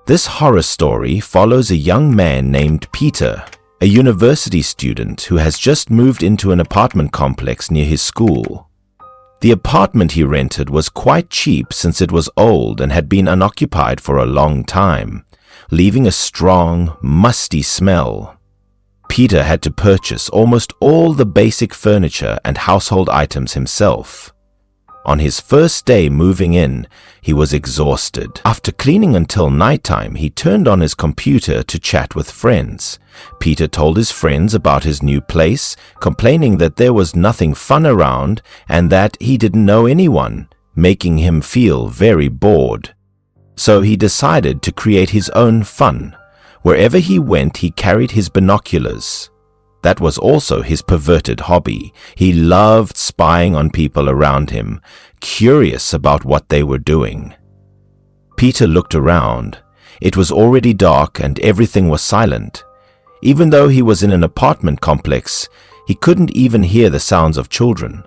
This horror story follows a young man named Peter, a university student who has just moved into an apartment complex near his school. The apartment he rented was quite cheap since it was old and had been unoccupied for a long time, leaving a strong, musty smell. Peter had to purchase almost all the basic furniture and household items himself. On his first day moving in, he was exhausted. After cleaning until nighttime, he turned on his computer to chat with friends. Peter told his friends about his new place, complaining that there was nothing fun around and that he didn't know anyone, making him feel very bored. So he decided to create his own fun. Wherever he went, he carried his binoculars. That was also his perverted hobby. He loved spying on people around him, curious about what they were doing. Peter looked around. It was already dark and everything was silent. Even though he was in an apartment complex, he couldn't even hear the sounds of children.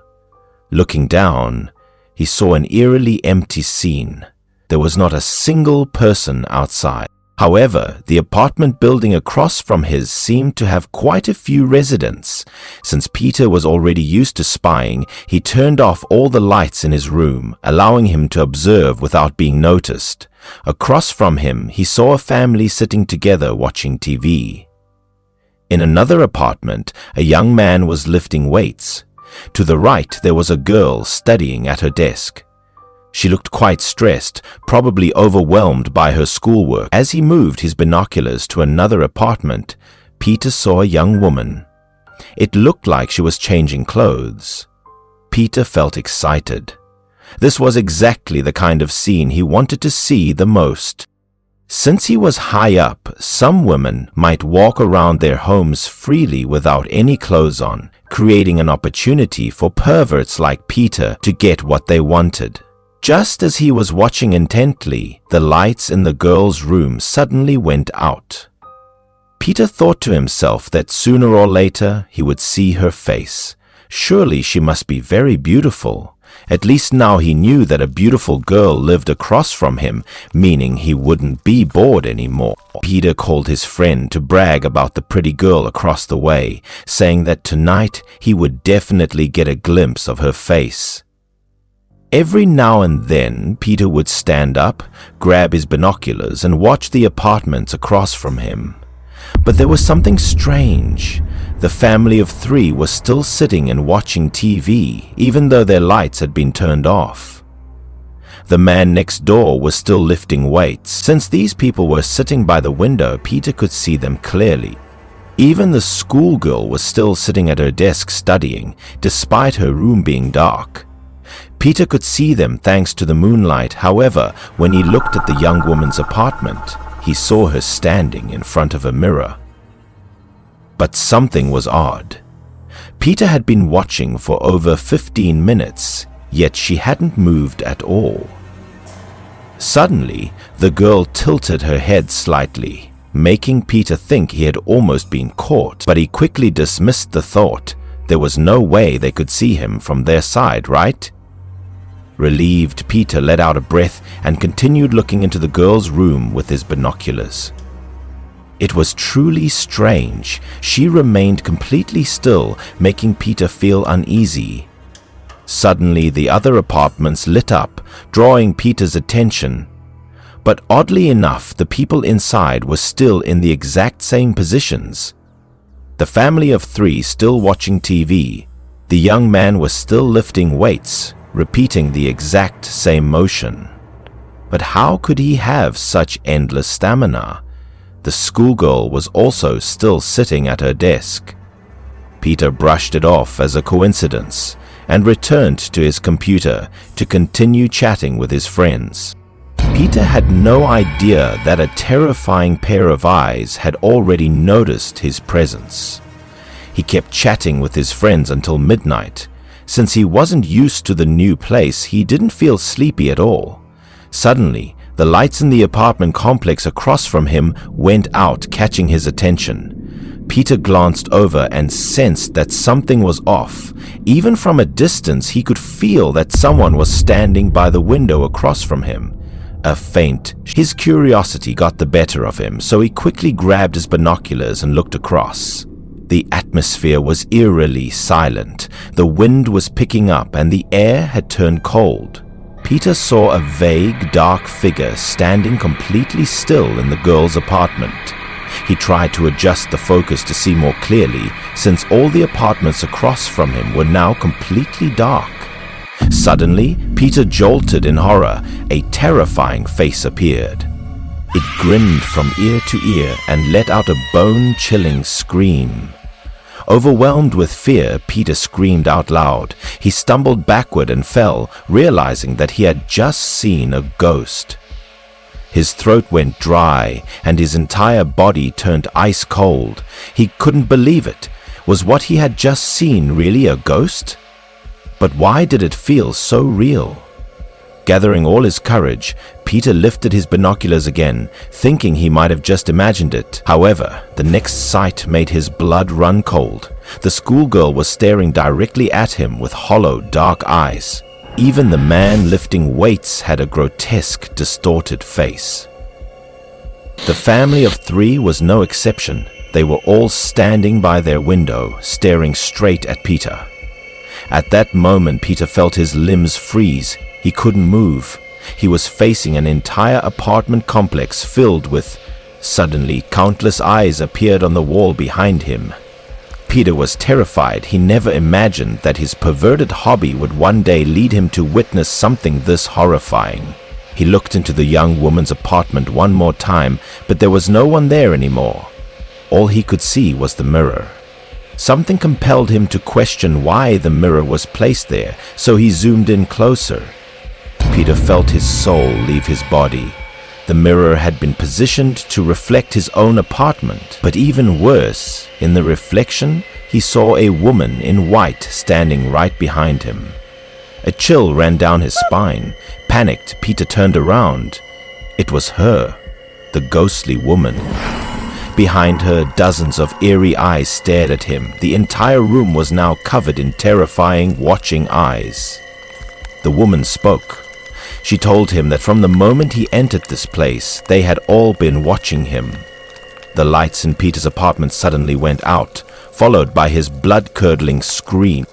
Looking down, he saw an eerily empty scene. There was not a single person outside. However, the apartment building across from his seemed to have quite a few residents. Since Peter was already used to spying, he turned off all the lights in his room, allowing him to observe without being noticed. Across from him, he saw a family sitting together watching TV. In another apartment, a young man was lifting weights. To the right, there was a girl studying at her desk. She looked quite stressed, probably overwhelmed by her schoolwork. As he moved his binoculars to another apartment, Peter saw a young woman. It looked like she was changing clothes. Peter felt excited. This was exactly the kind of scene he wanted to see the most. Since he was high up, some women might walk around their homes freely without any clothes on, creating an opportunity for perverts like Peter to get what they wanted. Just as he was watching intently, the lights in the girl's room suddenly went out. Peter thought to himself that sooner or later he would see her face. Surely she must be very beautiful. At least now he knew that a beautiful girl lived across from him, meaning he wouldn't be bored anymore. Peter called his friend to brag about the pretty girl across the way, saying that tonight he would definitely get a glimpse of her face. Every now and then, Peter would stand up, grab his binoculars, and watch the apartments across from him. But there was something strange. The family of three was still sitting and watching TV, even though their lights had been turned off. The man next door was still lifting weights. Since these people were sitting by the window, Peter could see them clearly. Even the schoolgirl was still sitting at her desk studying, despite her room being dark. Peter could see them thanks to the moonlight. However, when he looked at the young woman's apartment, he saw her standing in front of a mirror. But something was odd. Peter had been watching for over 15 minutes, yet she hadn't moved at all. Suddenly, the girl tilted her head slightly, making Peter think he had almost been caught, but he quickly dismissed the thought. There was no way they could see him from their side, right? Relieved, Peter let out a breath and continued looking into the girl's room with his binoculars. It was truly strange. She remained completely still, making Peter feel uneasy. Suddenly, the other apartments lit up, drawing Peter's attention. But oddly enough, the people inside were still in the exact same positions. The family of three still watching TV. The young man was still lifting weights, repeating the exact same motion. But how could he have such endless stamina? The schoolgirl was also still sitting at her desk. Peter brushed it off as a coincidence and returned to his computer to continue chatting with his friends. Peter had no idea that a terrifying pair of eyes had already noticed his presence. He kept chatting with his friends until midnight. Since he wasn't used to the new place, he didn't feel sleepy at all. Suddenly, the lights in the apartment complex across from him went out, catching his attention. Peter glanced over and sensed that something was off. Even from a distance, he could feel that someone was standing by the window across from him. a feint. His curiosity got the better of him, so he quickly grabbed his binoculars and looked across. The atmosphere was eerily silent. The wind was picking up and the air had turned cold. Peter saw a vague, dark figure standing completely still in the girl's apartment. He tried to adjust the focus to see more clearly, since all the apartments across from him were now completely dark. Suddenly, Peter jolted in horror. A terrifying face appeared. It grinned from ear to ear and let out a bone-chilling scream. Overwhelmed with fear, Peter screamed out loud. He stumbled backward and fell, realizing that he had just seen a ghost. His throat went dry, and his entire body turned ice cold. He couldn't believe it. Was what he had just seen really a ghost? But why did it feel so real? Gathering all his courage, Peter lifted his binoculars again, thinking he might have just imagined it. However, the next sight made his blood run cold. The schoolgirl was staring directly at him with hollow, dark eyes. Even the man lifting weights had a grotesque, distorted face. The family of 3 was no exception. They were all standing by their window, staring straight at Peter. At that moment, Peter felt his limbs freeze. He couldn't move. He was facing an entire apartment complex filled with... Suddenly, countless eyes appeared on the wall behind him. Peter was terrified. He never imagined that his perverted hobby would one day lead him to witness something this horrifying. He looked into the young woman's apartment one more time, but there was no one there anymore. All he could see was the mirror. Something compelled him to question why the mirror was placed there, so he zoomed in closer. Peter felt his soul leave his body. The mirror had been positioned to reflect his own apartment, but even worse, in the reflection, he saw a woman in white standing right behind him. A chill ran down his spine. Panicked, Peter turned around. It was her, the ghostly woman. Behind her, dozens of eerie eyes stared at him. The entire room was now covered in terrifying, watching eyes. The woman spoke. She told him that from the moment he entered this place, they had all been watching him. The lights in Peter's apartment suddenly went out, followed by his blood-curdling scream.